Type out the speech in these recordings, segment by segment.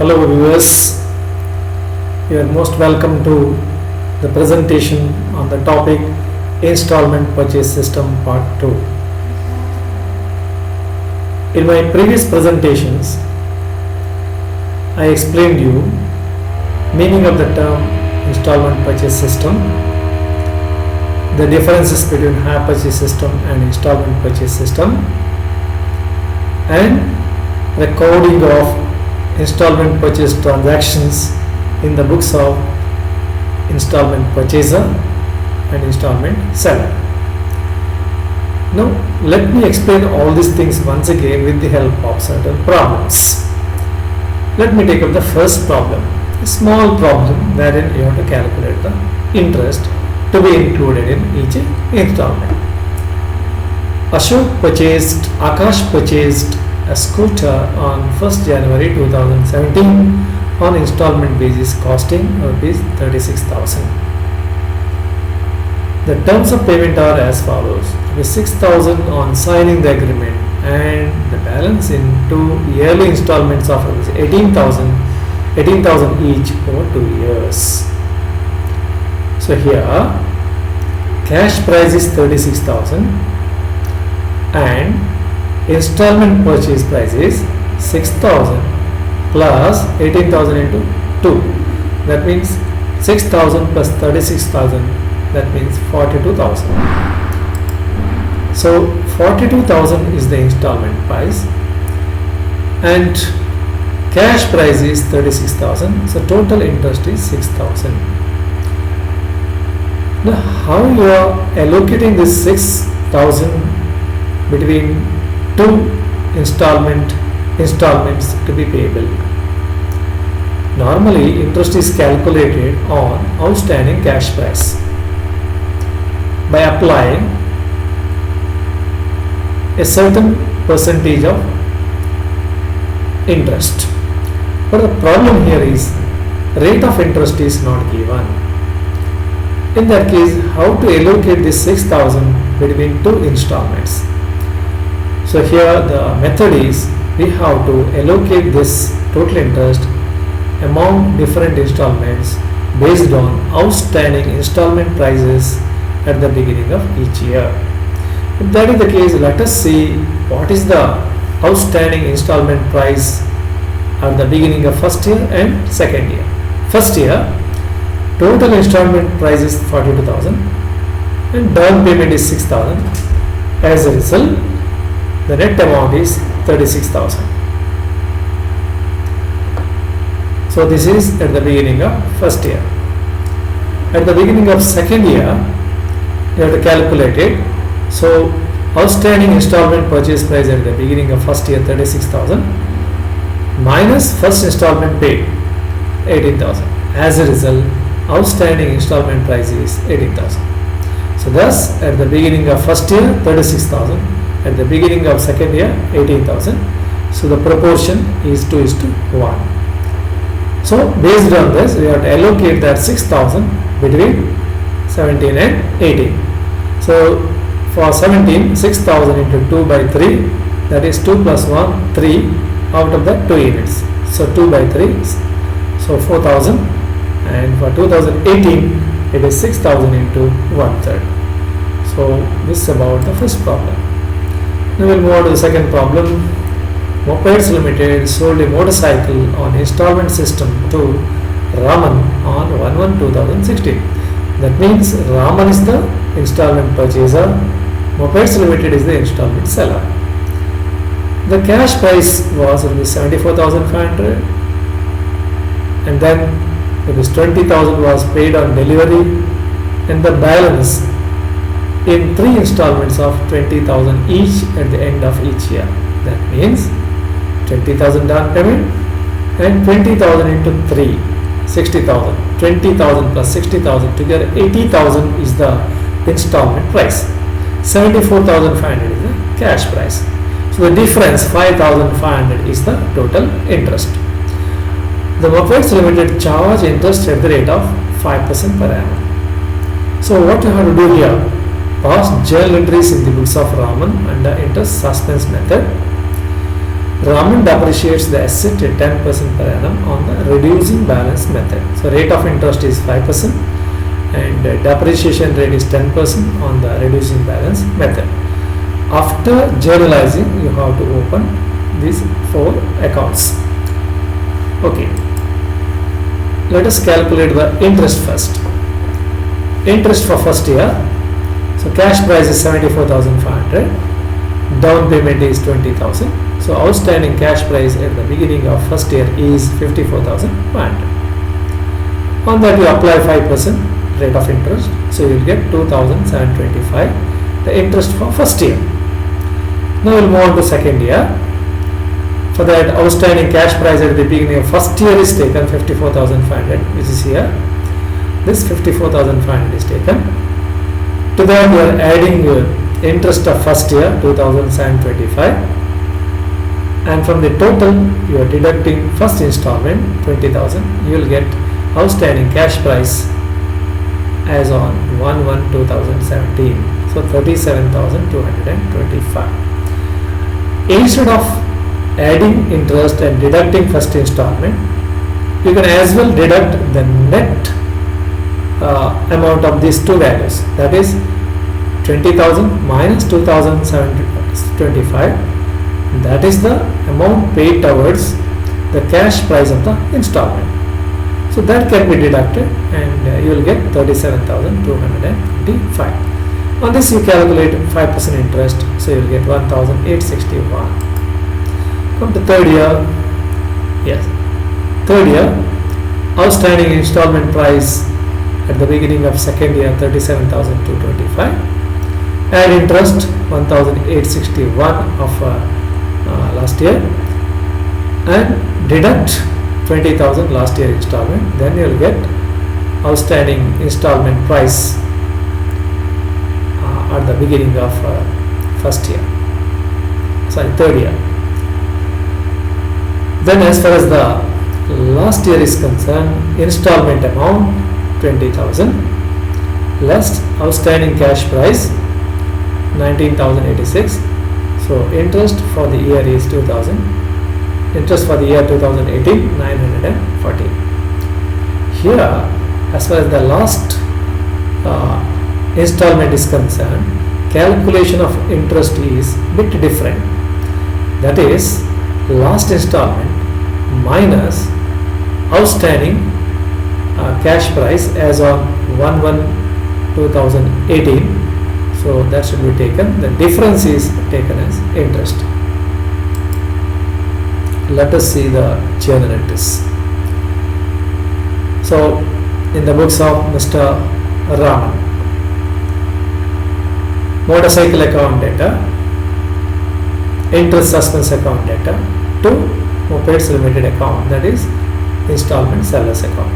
Hello viewers, you are most welcome to the presentation on the topic Installment Purchase System Part 2. In my previous presentations, I explained you meaning of the term Installment Purchase System, the differences between Hire Purchase System and Installment Purchase System, and recording of installment purchase transactions in the books of installment purchaser and installment seller. Now let me explain all these things once again with the help of certain problems. Let me take up the first problem, a small problem wherein you have to calculate the interest to be included in each installment. Akash purchased a scooter on 1st January 2017 on installment basis costing Rs 36,000. The terms of payment are as follows: Rs 6,000 on signing the agreement and the balance in 2 yearly installments of Rs 18,000 each over 2 years. So here cash price is 36,000 and installment purchase price is 6,000 plus 18,000 into 2. That means 6,000 plus 36,000. That means 42,000. So 42,000 is the installment price and cash price is 36,000. So total interest is 6,000. Now how you are allocating this 6,000 between two installments to be payable? Normally interest is calculated on outstanding cash price by applying a certain percentage of interest. But the problem here is rate of interest is not given. In that case, how to allocate this 6,000 between two installments? So here the method is we have to allocate this total interest among different installments based on outstanding installment prices at the beginning of each year. If that is the case, let us see what is the outstanding installment price at the beginning of first year and second year. First year, total installment price is 42,000 and down payment is 6,000. As a result, the net amount is 36,000. So this is at the beginning of first year. At the beginning of second year, you have to calculate it. So outstanding installment purchase price at the beginning of first year 36,000 minus first installment paid 18,000. As a result, outstanding installment price is 18,000. So thus at the beginning of first year 36,000, at the beginning of second year 18,000. So the proportion is 2:1. So based on this, we have to allocate that 6,000 between 17 and 18. So for 17, 6,000 into 2 by 3, that is 2 plus 1, 3 out of the 2 units. So 2 by 3, so 4,000, and for 2018 it is 6,000 into 1/3. So this is about the first problem. Now we will move on to the second problem. Mopeds Limited sold a motorcycle on installment system to Raman on 1/1/2016. That means Raman is the installment purchaser, Mopeds Limited is the installment seller. The cash price was 74,500 and then 20,000 was paid on delivery and the balance in 3 installments of 20,000 each at the end of each year. That means 20,000 down payment and 20,000 into 3, 60,000. 20,000 plus 60,000 together 80,000 is the installment price. 74,500 is the cash price. So the difference 5,500 is the total interest. The Mopeds Limited charge interest at the rate of 5% per annum. So what you have to do here? Pass journal entries in the books of Raman under interest suspense method Raman depreciates the asset at 10% per annum on the reducing balance method. So rate of interest is 5% and depreciation rate is 10% on the reducing balance method. After journalizing, you have to open these 4 accounts. Okay, let us calculate the interest first. Interest for first year. So cash price is 74,500. Down payment is 20,000. So outstanding cash price at the beginning of first year is 54,500. On that you apply 5% rate of interest. So you will get 2,725 the interest for first year. Now we will move on to second year. For that, outstanding cash price at the beginning of first year is taken 54,500, which is here. This 54,500 is taken. To that you are adding interest of first year 2,725, and from the total you are deducting first installment 20,000. You will get outstanding cash price as on 1/1/2017. So 37,225. Instead of adding interest and deducting first installment, you can as well deduct the net amount of these two values, that is 20,000 minus 2,725. That is the amount paid towards the cash price of the installment. So that can be deducted and you will get 37,225. On this you calculate 5% interest, so you will get 1,861. Come to third year. Yes, third year, outstanding installment price at the beginning of second year 37,225. Add interest 1,861 of last year and deduct 20,000 last year installment. Then you will get outstanding installment price at the beginning of third year. Then as far as the last year is concerned, installment amount 20,000 less outstanding cash price 19,086. So interest for the year is 2,000. Interest for the year 2018 940. Here, as far as the last installment is concerned, calculation of interest is bit different. That is, last installment minus outstanding cash price as on 1/1/2018. So that should be taken. The difference is taken as interest. Let us see the journal entries. So in the books of Mr. Raman, motorcycle account data, interest suspense account data to Mopeds Limited account, that is installment sellers account.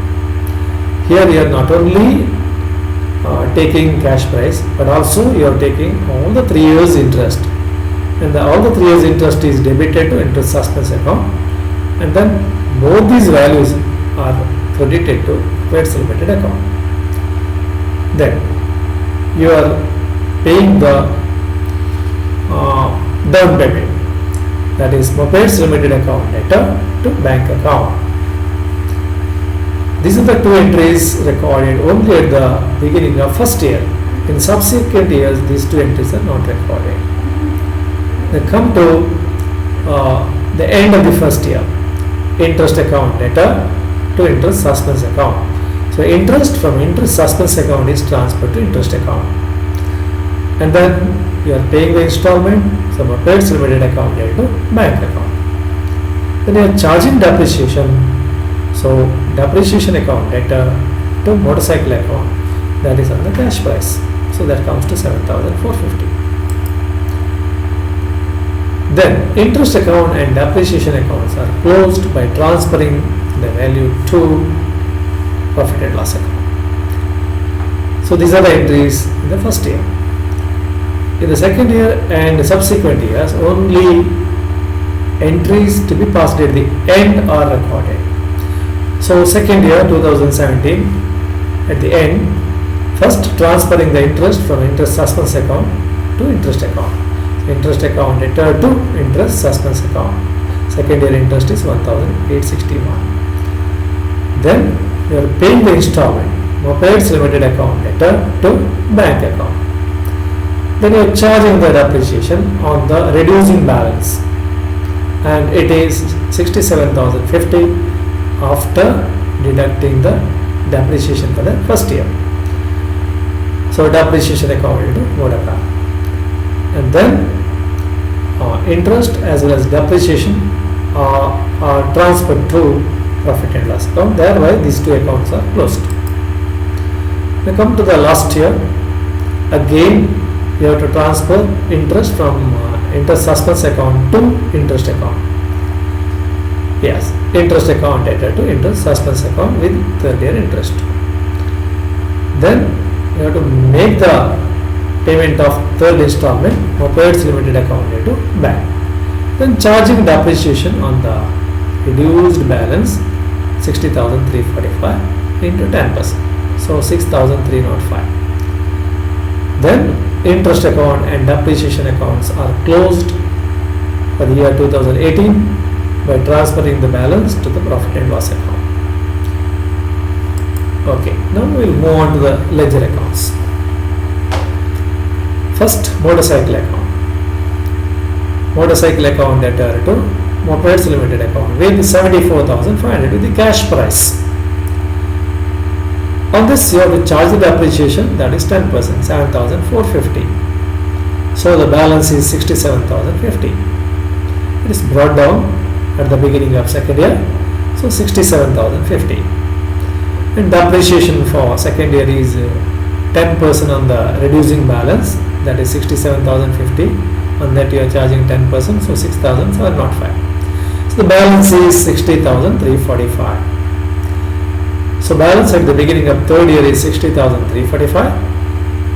Here we are not only taking cash price, but also you are taking all the 3 years interest, and all the 3 years interest is debited to interest suspense account, and then both these values are credited to Mopeds Limited account. Then you are paying the down payment, that is Mopeds Limited account data to bank account. These are the 2 entries recorded only at the beginning of first year. In subsequent years, these 2 entries are not recorded. They come to the end of the first year. Interest account data to interest suspense account. So interest from interest suspense account is transferred to interest account. And then you are paying the installment, so Mopeds Limited account data to bank account. Then you are charging depreciation. So depreciation account data to motorcycle account, that is on the cash price. So that comes to 7,450. Then interest account and depreciation accounts are closed by transferring the value to profit and loss account. So these are the entries in the first year. In the second year and subsequent years, only entries to be passed at the end are recorded. So second year 2017, at the end, first transferring the interest from interest suspense account to interest account. So interest account data to interest suspense account. Second year interest is 1861. Then you are paying the installment, Mopeds Limited account letter to bank account. Then you are charging the depreciation on the reducing balance, and it is 67,050 after deducting the depreciation for the first year. So depreciation account into motor car, and then interest as well as depreciation are transferred to profit and loss account. Thereby these two accounts are closed. We come to the last year. Again you have to transfer interest from interest suspense account to interest account. Yes, interest account debtor to interest suspense account with third year interest. Then you have to make the payment of third installment, Mopeds Limited account to bank. Then charging depreciation on the reduced balance 60,345 into 10%. So 6,305. Then interest account and depreciation accounts are closed for the year 2018 by transferring the balance to the profit and loss account. Okay, now we will move on to the ledger accounts. First, motorcycle account. Motorcycle account debtor to Mopeds Limited account with 74,500 with the cash price. On this you have to charge the depreciation, that is 10%, 7,450. So the balance is 67,050. It is brought down at the beginning of second year, so 67,050. And depreciation for second year is 10% on the reducing balance, that is 67,050. On that you are charging 10%, so 6,705. So the balance is 60,345. So balance at the beginning of third year is 60,345.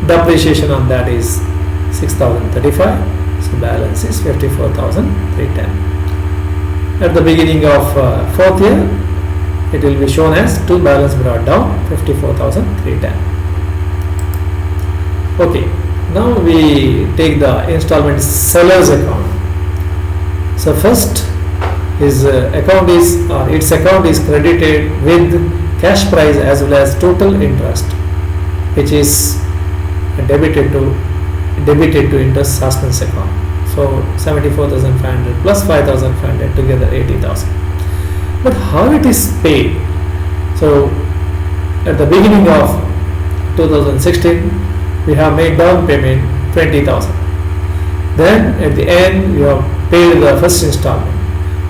Depreciation on that is 6,035. So balance is 54,310. At the beginning of fourth year, it will be shown as two balance brought down 54,310. Okay, now we take the installment seller's account. So first his account is its account is credited with cash price as well as total interest, which is debited to interest suspense account. So 74,500 plus 5,500 together 80,000. But how it is paid? So at the beginning of 2016 we have made down payment 20,000. Then at the end you have paid the first installment.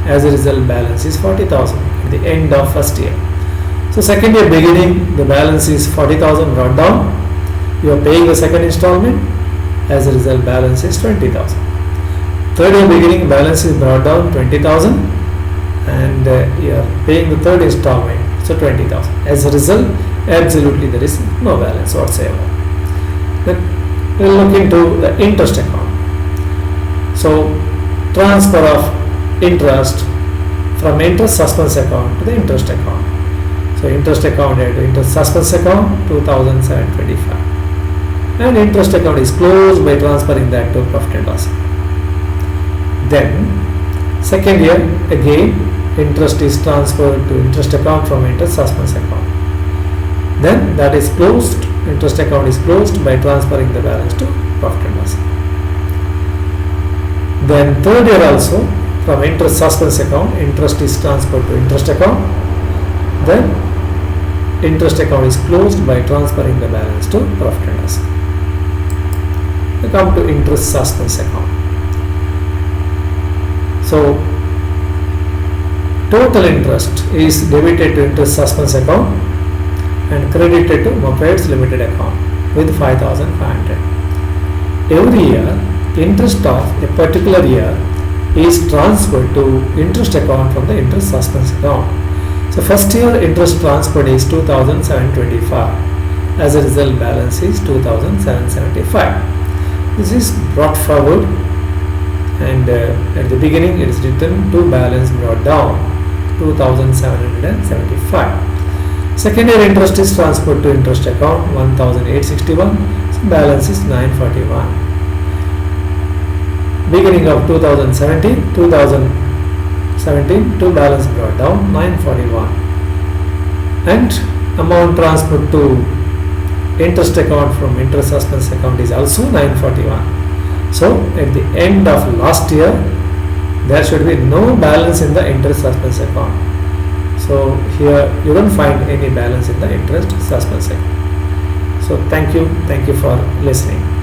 As a result, balance is 40,000 at the end of first year. So second year beginning, the balance is 40,000 brought down. You are paying the second installment. As a result, balance is 20,000. Third year beginning, balance is brought down 20,000, and you are paying the third installment, so 20,000. As a result, absolutely there is no balance whatsoever. Then we will look into the interest account. So transfer of interest from interest suspense account to the interest account. So interest account to interest suspense account 2,725, and interest account is closed by transferring that to profit and loss. Then second year again interest is transferred to interest account from interest suspense account. Then that is closed. Interest account is closed by transferring the balance to profit and loss. Then third year also from interest suspense account, interest is transferred to interest account. Then interest account is closed by transferring the balance to profit and loss. We come to interest suspense account. So total interest is debited to interest suspense account and credited to Mopeds Limited account with 5,500. Every year, interest of a particular year is transferred to interest account from the interest suspense account. So first year interest transferred is 2,725. As a result, balance is 2,775. This is brought forward, and at the beginning it is written to balance brought down 2,775. Second year interest is transferred to interest account 1,861. So balance is 941. Beginning of 2017, 2,000 17 to balance brought down 941, and amount transferred to interest account from interest suspense account is also 941. So at the end of last year there should be no balance in the interest suspense account. So here you don't find any balance in the interest suspense account. So thank you for listening.